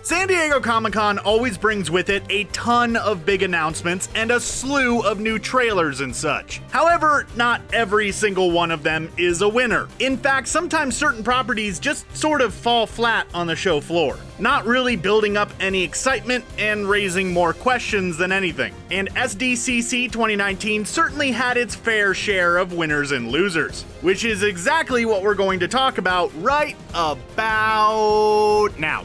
San Diego Comic-Con always brings with it a ton of big announcements and a slew of new trailers and such. However, not every single one of them is a winner. In fact, sometimes certain properties just sort of fall flat on the show floor, not really building up any excitement and raising more questions than anything. And SDCC 2019 certainly had its fair share of winners and losers, which is exactly what we're going to talk about right about now.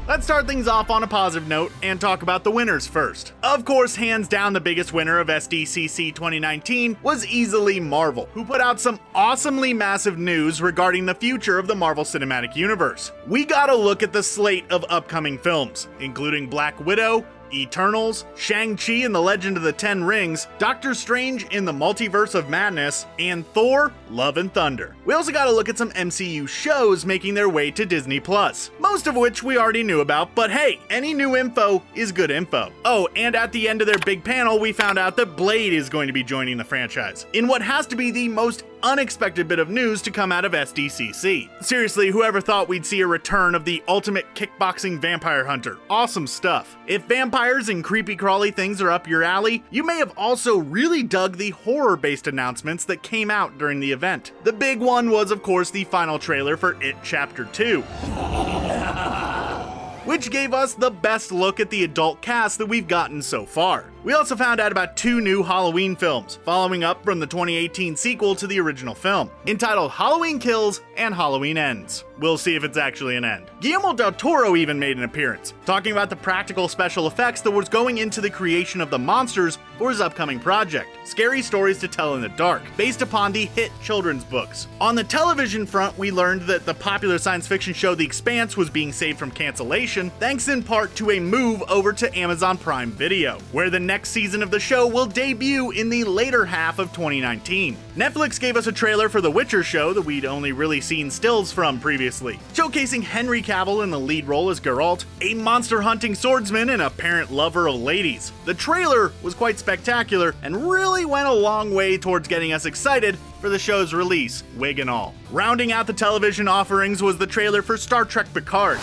Let's start things off on a positive note and talk about the winners first. Of course, hands down the biggest winner of SDCC 2019 was easily Marvel, who put out some awesomely massive news regarding the future of the Marvel Cinematic Universe. We got a look at the slate of upcoming films, including Black Widow, Eternals, Shang-Chi and the Legend of the Ten Rings, Doctor Strange in the Multiverse of Madness, and Thor: Love and Thunder. We also got a look at some MCU shows making their way to Disney+, most of which we already knew about, but hey, any new info is good info. Oh, and at the end of their big panel, we found out that Blade is going to be joining the franchise, in what has to be the most unexpected bit of news to come out of SDCC. Seriously, whoever thought we'd see a return of the ultimate kickboxing vampire hunter? Awesome stuff. If vampires and creepy crawly things are up your alley, you may have also really dug the horror-based announcements that came out during the event. The big one was, of course, the final trailer for It Chapter 2. Which gave us the best look at the adult cast that we've gotten so far. We also found out about 2 new Halloween films, following up from the 2018 sequel to the original film, entitled Halloween Kills and Halloween Ends. We'll see if it's actually an end. Guillermo del Toro even made an appearance, talking about the practical special effects that was going into the creation of the monsters for his upcoming project, Scary Stories to Tell in the Dark, based upon the hit children's books. On the television front, we learned that the popular science fiction show The Expanse was being saved from cancellation, thanks in part to a move over to Amazon Prime Video, where the next season of the show will debut in the later half of 2019. Netflix gave us a trailer for The Witcher show that we'd only really seen stills from previously, showcasing Henry Cavill in the lead role as Geralt, a monster-hunting swordsman and apparent lover of ladies. The trailer was quite spectacular and really went a long way towards getting us excited for the show's release, wig and all. Rounding out the television offerings was the trailer for Star Trek Picard.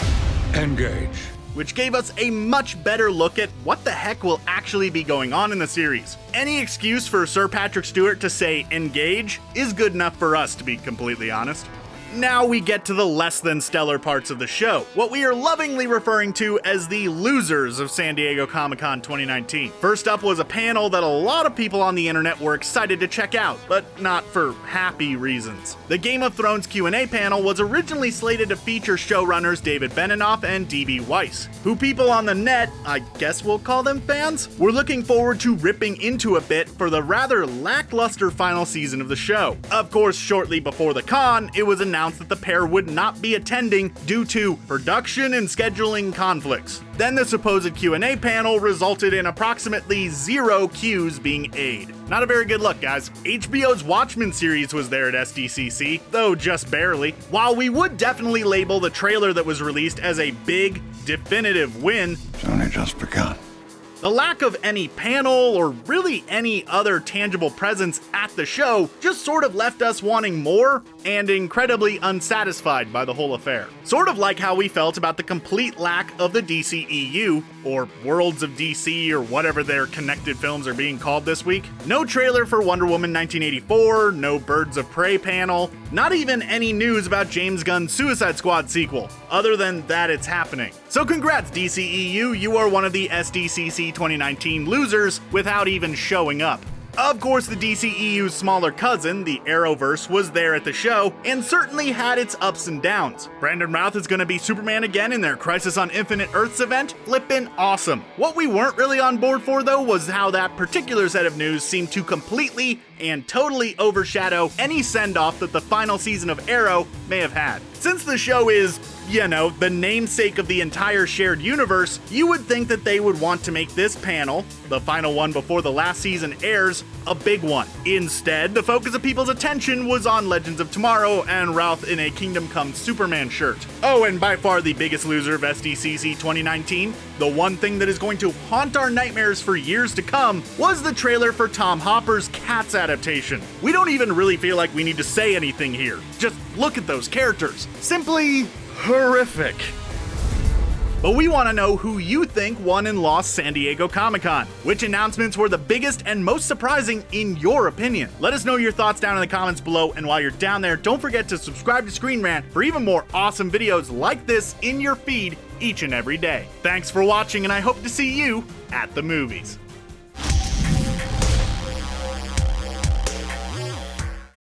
Engage. Which gave us a much better look at what the heck will actually be going on in the series. Any excuse for Sir Patrick Stewart to say engage is good enough for us, to be completely honest. Now we get to the less than stellar parts of the show, what we are lovingly referring to as the losers of San Diego Comic-Con 2019. First up was a panel that a lot of people on the internet were excited to check out, but not for happy reasons. The Game of Thrones Q&A panel was originally slated to feature showrunners David Benioff and D.B. Weiss, who people on the net, I guess we'll call them fans, were looking forward to ripping into a bit for the rather lackluster final season of the show. Of course, shortly before the con, it was announced that the pair would not be attending due to production and scheduling conflicts. Then the supposed Q&A panel resulted in approximately 0 Qs being A'd. Not a very good look, guys. HBO's Watchmen series was there at SDCC, though just barely. While we would definitely label the trailer that was released as a big, definitive win, It's only just begun. the lack of any panel or really any other tangible presence at the show just sort of left us wanting more and incredibly unsatisfied by the whole affair. Sort of like how we felt about the complete lack of the DCEU, or Worlds of DC, or whatever their connected films are being called this week. No trailer for Wonder Woman 1984, no Birds of Prey panel, not even any news about James Gunn's Suicide Squad sequel, other than that it's happening. So congrats DCEU, you are one of the SDCC 2019 losers without even showing up. Of course, the DCEU's smaller cousin, the Arrowverse, was there at the show, and certainly had its ups and downs. Brandon Routh is going to be Superman again in their Crisis on Infinite Earths event. Flippin' awesome. What we weren't really on board for, though, was how that particular set of news seemed to completely and totally overshadow any send-off that the final season of Arrow may have had. Since the show is, you know, the namesake of the entire shared universe, you would think that they would want to make this panel, the final one before the last season airs, a big one. Instead, the focus of people's attention was on Legends of Tomorrow and Ralph in a Kingdom Come Superman shirt. Oh, and by far the biggest loser of SDCC 2019, The one thing that is going to haunt our nightmares for years to come was the trailer for Tom Hopper's Cats adaptation. We don't even really feel like we need to say anything here. Just look at those characters. Simply horrific. But we want to know who you think won and lost San Diego Comic-Con. Which announcements were the biggest and most surprising in your opinion? Let us know your thoughts down in the comments below, and while you're down there, don't forget to subscribe to Screen Rant for even more awesome videos like this in your feed each and every day. Thanks for watching, and I hope to see you at the movies.